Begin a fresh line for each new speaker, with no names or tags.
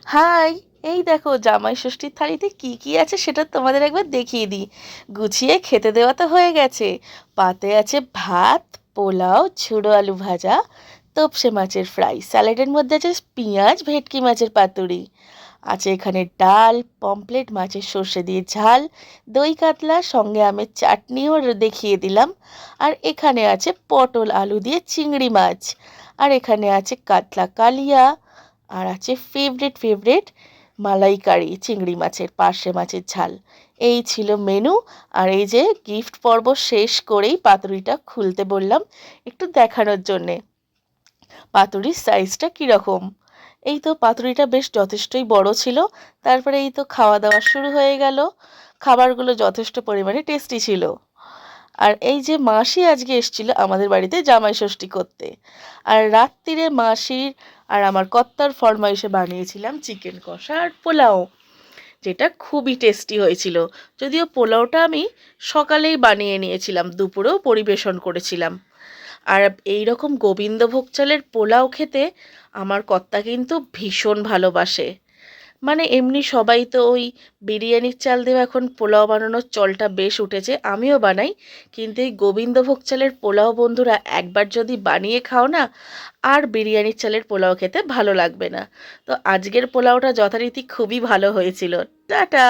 High, এই দেখো জামাই ষষ্ঠীর থালিতে কি কি আছে সেটা তোমাদের একবার দেখিয়ে দিই। গুছিয়ে খেতে দেওয়া তো হয়ে গেছে। পাতে আছে ভাত, পোলাও, ঝুড়ো আলু ভাজা, তোপসে মাছের ফ্রাই, স্যালাডের মধ্যে আছে পেঁয়াজ, ভেটকি মাছের পাতুরি, আছে এখানে ডাল, পমপ্লেট মাছের সর্ষে দিয়ে ঝাল, দই কাতলা, সঙ্গে আমের চাটনিও দেখিয়ে দিলাম। আর এখানে আছে পটল আলু দিয়ে চিংড়ি মাছ। আর এখানে আছে কাতলা কালিয়া। আর আছে ফেভারিট ফেভারিট মালাইকারি চিংড়ি মাছের, পার্শে মাছের ঝাল। এই ছিল মেনু। আর এই যে গিফট পর্ব শেষ করেই পাতুরিটা খুলতে বললাম একটু দেখানোর জন্যে পাতুরির সাইজটা কীরকম। এই তো পাতুরিটা বেশ যথেষ্টই বড় ছিল। তারপরে এই তো খাওয়া দাওয়া শুরু হয়ে গেল। খাবারগুলো যথেষ্ট পরিমাণে টেস্টি ছিল। আর এই যে মাসি আজকে এসেছিল আমাদের বাড়িতে জামাই ষষ্ঠী করতে। আর রাত্রিরে মাসির আর আমার কর্তার ফরমাইশে বানিয়েছিলাম চিকেন কষা আর পোলাও, যেটা খুবই টেস্টি হয়েছিল। যদিও পোলাওটা আমি সকালেই বানিয়ে নিয়েছিলাম, দুপুরেও পরিবেশন করেছিলাম। আর এই রকম গোবিন্দভোগ চালের পোলাও খেতে আমার কর্তা কিন্তু ভীষণ ভালোবাসে। মানে এমনি সবাই তো ওই বিরিয়ানির চাল দিয়ে এখন পোলাও বানানোর চলটা বেশ উঠেছে, আমিও বানাই। কিন্তু এই গোবিন্দভোগ চালের পোলাও বন্ধুরা একবার যদি বানিয়ে খাও না, আর বিরিয়ানির চালের পোলাও খেতে ভালো লাগবে না। তো আজকের পোলাওটা যথারীতি খুবই ভালো হয়েছিল। টাটা।